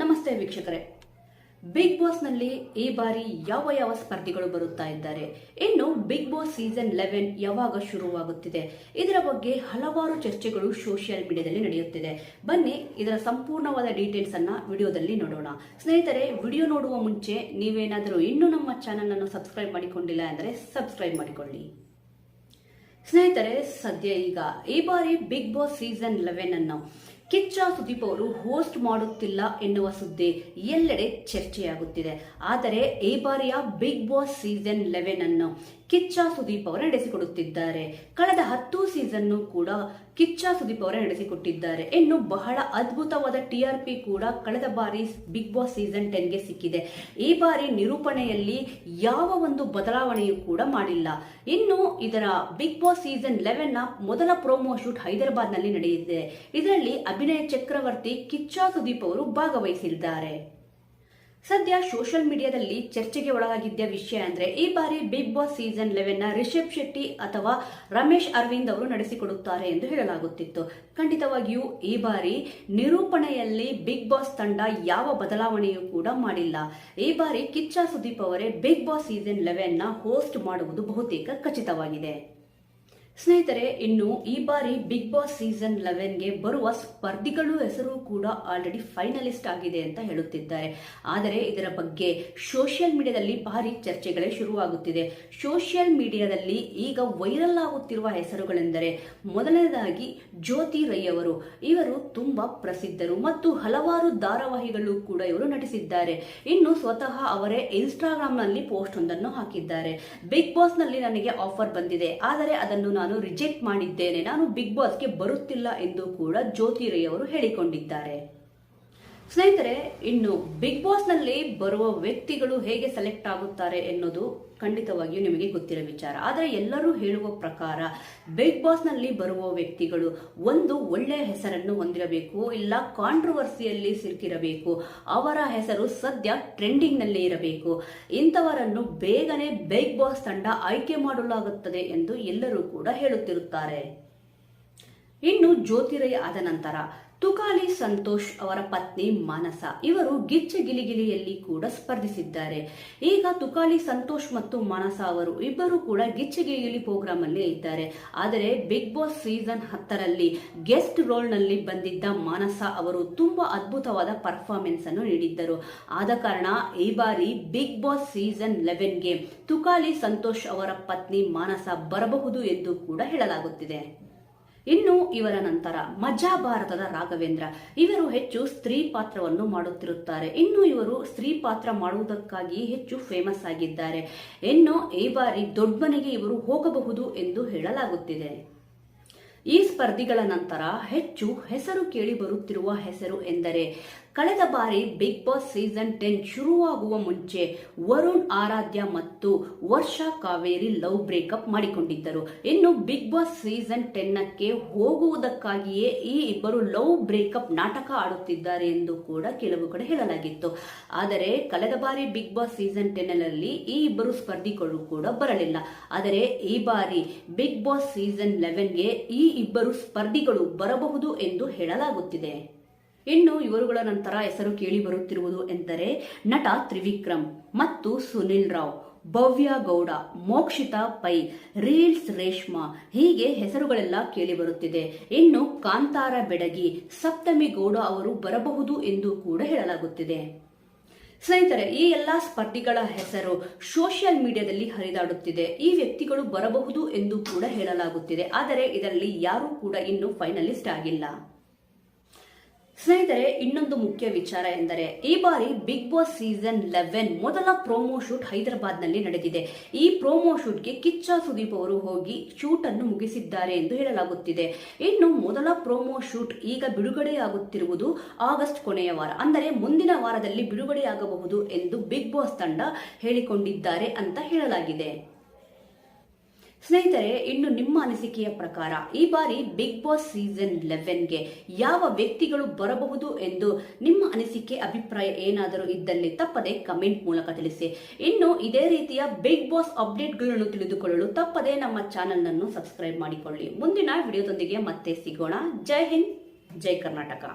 ನಮಸ್ತೆ ವೀಕ್ಷಕರೇ, big boss ನಲ್ಲಿ ಈ ಬಾರಿ ಯಾವ ಸ್ಪರ್ಧಿಗಳು ಬರುತ್ತಾ ಇದ್ದಾರೆ, ಇನ್ನು ಬಿಗ್ ಬಾಸ್ ಸೀಸನ್ 11 ಯಾವಾಗ ಶುರುವಾಗುತ್ತಿದೆ, ಇದರ ಬಗ್ಗೆ ಹಲವಾರು ಚರ್ಚೆಗಳು ಸೋಷಿಯಲ್ ಮೀಡಿಯಾದಲ್ಲಿ ನಡೆಯುತ್ತಿದೆ. ಬನ್ನಿ ಇದರ ಸಂಪೂರ್ಣವಾದ ಡೀಟೇಲ್ಸ್ ಅನ್ನ ವಿಡಿಯೋದಲ್ಲಿ ನೋಡೋಣ. ಸ್ನೇಹಿತರೆ, ವಿಡಿಯೋ ನೋಡುವ ಮುಂಚೆ ನೀವೇನಾದರೂ ಇನ್ನೂ ನಮ್ಮ ಚಾನೆಲ್ ಅನ್ನು ಸಬ್ಸ್ಕ್ರೈಬ್ ಮಾಡಿಕೊಂಡಿಲ್ಲ ಅಂದರೆ ಸಬ್ಸ್ಕ್ರೈಬ್ ಮಾಡಿಕೊಳ್ಳಿ. ಸ್ನೇಹಿತರೆ, ಸದ್ಯ ಈಗ ಈ ಬಾರಿ ಬಿಗ್ ಬಾಸ್ ಸೀಸನ್ 11 ಅನ್ನು ಕಿಚ್ಚ ಸುದೀಪ್ ಅವರು ಹೋಸ್ಟ್ ಮಾಡುತ್ತಿಲ್ಲ ಎನ್ನುವ ಸುದ್ದಿ ಎಲ್ಲೆಡೆ ಚರ್ಚೆಯಾಗುತ್ತಿದೆ. ಆದರೆ ಈ ಬಾರಿಯ ಬಿಗ್ ಬಾಸ್ ಸೀಸನ್ 11 ಅನ್ನು ಕಿಚ್ಚ ಸುದೀಪ್ ಅವರು ನಡೆಸಿಕೊಡುತ್ತಿದ್ದಾರೆ. ಕಳೆದ 10 ಸೀಸನ್ ಕೂಡ ಕಿಚ್ಚ ಸುದೀಪ್ ಅವರೇ ನಡೆಸಿಕೊಟ್ಟಿದ್ದಾರೆ. ಇನ್ನು ಬಹಳ ಅದ್ಭುತವಾದ TRP ಕೂಡ ಕಳೆದ ಬಾರಿ ಬಿಗ್ ಬಾಸ್ ಸೀಸನ್ 10ಗೆ ಸಿಕ್ಕಿದೆ. ಈ ಬಾರಿ ನಿರೂಪಣೆಯಲ್ಲಿ ಯಾವ ಒಂದು ಬದಲಾವಣೆಯೂ ಕೂಡ ಮಾಡಿಲ್ಲ. ಇನ್ನು ಇದರ ಬಿಗ್ ಬಾಸ್ ಸೀಸನ್ 11ನ ಮೊದಲ ಪ್ರೋಮೋ ಶೂಟ್ ಹೈದರಾಬಾದ್ ನಲ್ಲಿ ನಡೆದಿದೆ. ಇದರಲ್ಲಿ ಅಭಿನಯ ಚಕ್ರವರ್ತಿ ಕಿಚ್ಚ ಸುದೀಪ್ ಅವರು ಭಾಗವಹಿಸಿದ್ದಾರೆ. ಸದ್ಯ ಸೋಷಿಯಲ್ ಮೀಡಿಯಾದಲ್ಲಿ ಚರ್ಚೆಗೆ ಒಳಗಾಗಿದ್ದ ವಿಷಯ ಅಂದ್ರೆ ಈ ಬಾರಿ ಬಿಗ್ ಬಾಸ್ ಸೀಸನ್ 11ನ ರಿಷಬ್ ಶೆಟ್ಟಿ ಅಥವಾ ರಮೇಶ್ ಅರವಿಂದ್ ಅವರು ನಡೆಸಿಕೊಡುತ್ತಾರೆ ಎಂದು ಹೇಳಲಾಗುತ್ತಿತ್ತು. ಖಂಡಿತವಾಗಿಯೂ ಈ ಬಾರಿ ನಿರೂಪಣೆಯಲ್ಲಿ ಬಿಗ್ ಬಾಸ್ ತಂಡ ಯಾವ ಬದಲಾವಣೆಯೂ ಕೂಡ ಮಾಡಿಲ್ಲ. ಈ ಬಾರಿ ಕಿಚ್ಚ ಸುದೀಪ್ ಅವರೇ ಬಿಗ್ ಬಾಸ್ ಸೀಸನ್ 11ನ ಹೋಸ್ಟ್ ಮಾಡುವುದು ಬಹುತೇಕ ಖಚಿತವಾಗಿದೆ. ಸ್ನೇಹಿತರೆ, ಇನ್ನು ಈ ಬಾರಿ ಬಿಗ್ ಬಾಸ್ ಸೀಸನ್ 11ಗೆ ಬರುವ ಸ್ಪರ್ಧಿಗಳು ಹೆಸರು ಕೂಡ ಆಲ್ರೆಡಿ ಫೈನಲಿಸ್ಟ್ ಆಗಿದೆ ಅಂತ ಹೇಳುತ್ತಿದ್ದಾರೆ. ಆದರೆ ಇದರ ಬಗ್ಗೆ ಸೋಷಿಯಲ್ ಮೀಡಿಯಾದಲ್ಲಿ ಭಾರಿ ಚರ್ಚೆಗಳೇ ಶುರುವಾಗುತ್ತಿದೆ. ಸೋಷಿಯಲ್ ಮೀಡಿಯಾದಲ್ಲಿ ಈಗ ವೈರಲ್ ಆಗುತ್ತಿರುವ ಹೆಸರುಗಳೆಂದರೆ ಮೊದಲನೇದಾಗಿ ಜ್ಯೋತಿ ರೈ ಅವರು. ಇವರು ತುಂಬಾ ಪ್ರಸಿದ್ಧರು ಮತ್ತು ಹಲವಾರು ಧಾರಾವಾಹಿಗಳು ಕೂಡ ಇವರು ನಟಿಸಿದ್ದಾರೆ. ಇನ್ನು ಸ್ವತಃ ಅವರೇ ಇನ್ಸ್ಟಾಗ್ರಾಮ್ ನಲ್ಲಿ ಪೋಸ್ಟ್ ಒಂದನ್ನು ಹಾಕಿದ್ದಾರೆ. ಬಿಗ್ ಬಾಸ್ ನಲ್ಲಿ ನನಗೆ ಆಫರ್ ಬಂದಿದೆ, ಆದರೆ ಅದನ್ನು ನಾನು ರಿಜೆಕ್ಟ್ ಮಾಡಿದ್ದೇನೆ, ನಾನು ಬಿಗ್ ಬಾಸ್ಗೆ ಬರುತ್ತಿಲ್ಲ ಎಂದು ಕೂಡ ಜ್ಯೋತಿ ರೈ ಅವರು ಹೇಳಿಕೊಂಡಿದ್ದಾರೆ. ಸ್ನೇಹಿತರೆ, ಇನ್ನು ಬಿಗ್ ಬಾಸ್ ನಲ್ಲಿ ಬರುವ ವ್ಯಕ್ತಿಗಳು ಹೇಗೆ ಸೆಲೆಕ್ಟ್ ಆಗುತ್ತಾರೆ ಎನ್ನುವುದು ಖಂಡಿತವಾಗಿಯೂ ನಿಮಗೆ ಗೊತ್ತಿರೋ ವಿಚಾರ. ಆದರೆ ಎಲ್ಲರೂ ಹೇಳುವ ಪ್ರಕಾರ ಬಿಗ್ ಬಾಸ್ ನಲ್ಲಿ ಬರುವ ವ್ಯಕ್ತಿಗಳು ಒಂದು ಒಳ್ಳೆಯ ಹೆಸರನ್ನು ಹೊಂದಿರಬೇಕು, ಇಲ್ಲ ಕಾಂಟ್ರವರ್ಸಿಯಲ್ಲಿ ಸಿಲುಕಿರಬೇಕು, ಅವರ ಹೆಸರು ಸದ್ಯ ಟ್ರೆಂಡಿಂಗ್ ನಲ್ಲಿ ಇರಬೇಕು. ಇಂಥವರನ್ನು ಬೇಗನೆ ಬಿಗ್ ಬಾಸ್ ತಂಡ ಆಯ್ಕೆ ಮಾಡಲಾಗುತ್ತದೆ ಎಂದು ಎಲ್ಲರೂ ಕೂಡ ಹೇಳುತ್ತಿರುತ್ತಾರೆ. ಇನ್ನು ಜ್ಯೋತಿ ರೈ ಆದ ನಂತರ ತುಕಾಲಿ ಸಂತೋಷ್ ಅವರ ಪತ್ನಿ ಮಾನಸ ಇವರು ಗಿಚ್ಚ ಗಿಲಿಗಿಲಿಯಲ್ಲಿ ಕೂಡ ಸ್ಪರ್ಧಿಸಿದ್ದಾರೆ. ಈಗ ತುಕಾಲಿ ಸಂತೋಷ್ ಮತ್ತು ಮಾನಸ ಅವರು ಇಬ್ಬರು ಕೂಡ ಗಿಚ್ಚ ಗಿಲಿಗಿಲಿ ಪ್ರೋಗ್ರಾಮ್ ಅಲ್ಲಿ ಇದ್ದಾರೆ. ಆದರೆ ಬಿಗ್ ಬಾಸ್ ಸೀಸನ್ 10ರಲ್ಲಿ ಗೆಸ್ಟ್ ರೋಲ್ ನಲ್ಲಿ ಬಂದಿದ್ದ ಮಾನಸ ಅವರು ತುಂಬಾ ಅದ್ಭುತವಾದ ಪರ್ಫಾರ್ಮೆನ್ಸ್ ಅನ್ನು ನೀಡಿದ್ದರು. ಆದ ಕಾರಣ ಈ ಬಾರಿ ಬಿಗ್ ಬಾಸ್ ಸೀಸನ್ 11ಗೆ ತುಕಾಲಿ ಸಂತೋಷ್ ಅವರ ಪತ್ನಿ ಮಾನಸ ಬರಬಹುದು ಎಂದು ಕೂಡ ಹೇಳಲಾಗುತ್ತಿದೆ. ಇನ್ನು ಇವರ ನಂತರ ಮಜಾ ಭಾರತದ ರಾಘವೇಂದ್ರ ಇವರು ಹೆಚ್ಚು ಸ್ತ್ರೀ ಪಾತ್ರವನ್ನು ಮಾಡುತ್ತಿರುತ್ತಾರೆ. ಇನ್ನು ಇವರು ಸ್ತ್ರೀ ಪಾತ್ರ ಮಾಡುವುದಕ್ಕಾಗಿ ಹೆಚ್ಚು ಫೇಮಸ್ ಆಗಿದ್ದಾರೆ. ಇನ್ನು ಈ ಬಾರಿ ದೊಡ್ಡ ಮನೆಗೆ ಇವರು ಹೋಗಬಹುದು ಎಂದು ಹೇಳಲಾಗುತ್ತಿದೆ. ಈ ಸ್ಪರ್ಧಿಗಳ ನಂತರ ಹೆಚ್ಚು ಹೆಸರು ಕೇಳಿ ಬರುತ್ತಿರುವ ಹೆಸರು ಎಂದರೆ ಕಳೆದ ಬಾರಿ ಬಿಗ್ ಬಾಸ್ ಸೀಸನ್ 10 ಶುರುವಾಗುವ ಮುಂಚೆ ವರುಣ್ ಆರಾಧ್ಯ ಮತ್ತು ವರ್ಷಾ ಕಾವೇರಿ ಲವ್ ಬ್ರೇಕಪ್ ಮಾಡಿಕೊಂಡಿದ್ದರು. ಇನ್ನು ಬಿಗ್ ಬಾಸ್ ಸೀಸನ್ 10ಕ್ಕೆ ಹೋಗುವುದಕ್ಕಾಗಿಯೇ ಈ ಇಬ್ಬರು ಲವ್ ಬ್ರೇಕಪ್ ನಾಟಕ ಆಡುತ್ತಿದ್ದಾರೆ ಎಂದು ಕೂಡ ಕೆಲವು ಕಡೆ ಹೇಳಲಾಗಿತ್ತು. ಆದರೆ ಕಳೆದ ಬಾರಿ ಬಿಗ್ ಬಾಸ್ ಸೀಸನ್ 10ರಲ್ಲಿ ಈ ಇಬ್ಬರು ಸ್ಪರ್ಧಿಗಳು ಕೂಡ ಬರಲಿಲ್ಲ. ಆದರೆ ಈ ಬಾರಿ ಬಿಗ್ ಬಾಸ್ ಸೀಸನ್ 11ಗೆ ಈ ಇಬ್ಬರು ಸ್ಪರ್ಧಿಗಳು ಬರಬಹುದು ಎಂದು ಹೇಳಲಾಗುತ್ತಿದೆ. ಇನ್ನು ಇವರುಗಳ ನಂತರ ಹೆಸರು ಕೇಳಿ ಬರುತ್ತಿರುವುದು ಎಂದರೆ ನಟ ತ್ರಿವಿಕ್ರಮ್ ಮತ್ತು ಸುನಿಲ್ ರಾವ್, ಭವ್ಯ ಗೌಡ, ಮೋಕ್ಷಿತಾ ಪೈ, ರೀಲ್ಸ್ ರೇಷ್ಮಾ ಹೀಗೆ ಹೆಸರುಗಳೆಲ್ಲ ಕೇಳಿ ಬರುತ್ತಿದೆ. ಇನ್ನು ಕಾಂತಾರ ಬೆಡಗಿ, ಸಪ್ತಮಿ ಗೌಡ ಅವರು ಬರಬಹುದು ಎಂದು ಕೂಡ ಹೇಳಲಾಗುತ್ತಿದೆ. ಸ್ನೇಹಿತರೆ, ಈ ಎಲ್ಲಾ ಸ್ಪರ್ಧಿಗಳ ಹೆಸರು ಸೋಷಿಯಲ್ ಮೀಡಿಯಾದಲ್ಲಿ ಹರಿದಾಡುತ್ತಿದೆ. ಈ ವ್ಯಕ್ತಿಗಳು ಬರಬಹುದು ಎಂದು ಕೂಡ ಹೇಳಲಾಗುತ್ತಿದೆ. ಆದರೆ ಇದರಲ್ಲಿ ಯಾರೂ ಕೂಡ ಇನ್ನು ಫೈನಲಿಸ್ಟ್ ಆಗಿಲ್ಲ. ಸ್ನೇಹಿತರೆ, ಇನ್ನೊಂದು ಮುಖ್ಯ ವಿಚಾರ ಎಂದರೆ ಈ ಬಾರಿ ಬಿಗ್ ಬಾಸ್ ಸೀಸನ್ 11 ಮೊದಲ ಪ್ರೋಮೋ ಶೂಟ್ ಹೈದರಾಬಾದ್ ನಲ್ಲಿ ನಡೆದಿದೆ. ಈ ಪ್ರೋಮೋ ಶೂಟ್ಗೆ ಕಿಚ್ಚ ಸುದೀಪ್ ಅವರು ಹೋಗಿ ಶೂಟ್ ಅನ್ನು ಮುಗಿಸಿದ್ದಾರೆ ಎಂದು ಹೇಳಲಾಗುತ್ತಿದೆ. ಇನ್ನು ಮೊದಲ ಪ್ರೋಮೋ ಶೂಟ್ ಈಗ ಬಿಡುಗಡೆಯಾಗುತ್ತಿರುವುದು ಆಗಸ್ಟ್ ಕೊನೆಯ ವಾರ, ಅಂದರೆ ಮುಂದಿನ ವಾರದಲ್ಲಿ ಬಿಡುಗಡೆಯಾಗಬಹುದು ಎಂದು ಬಿಗ್ ಬಾಸ್ ತಂಡ ಹೇಳಿಕೊಂಡಿದ್ದಾರೆ ಅಂತ ಹೇಳಲಾಗಿದೆ. ಸ್ನೇಹಿತರೆ, ಇನ್ನು ನಿಮ್ಮ ಅನಿಸಿಕೆಯ ಪ್ರಕಾರ ಈ ಬಾರಿ ಬಿಗ್ ಬಾಸ್ ಸೀಸನ್ 11ಗೆ ಯಾವ ವ್ಯಕ್ತಿಗಳು ಬರಬಹುದು ಎಂದು ನಿಮ್ಮ ಅನಿಸಿಕೆ ಅಭಿಪ್ರಾಯ ಏನಾದರೂ ಇದ್ದಲ್ಲಿ ತಪ್ಪದೆ ಕಮೆಂಟ್ ಮೂಲಕ ತಿಳಿಸಿ. ಇನ್ನು ಇದೇ ರೀತಿಯ ಬಿಗ್ ಬಾಸ್ ಅಪ್ಡೇಟ್ಗಳನ್ನು ತಿಳಿದುಕೊಳ್ಳಲು ತಪ್ಪದೆ ನಮ್ಮ ಚಾನೆಲ್ ಅನ್ನು ಸಬ್ಸ್ಕ್ರೈಬ್ ಮಾಡಿಕೊಳ್ಳಿ. ಮುಂದಿನ ವಿಡಿಯೋದೊಂದಿಗೆ ಮತ್ತೆ ಸಿಗೋಣ. ಜೈ ಹಿಂದ್, ಜೈ ಕರ್ನಾಟಕ.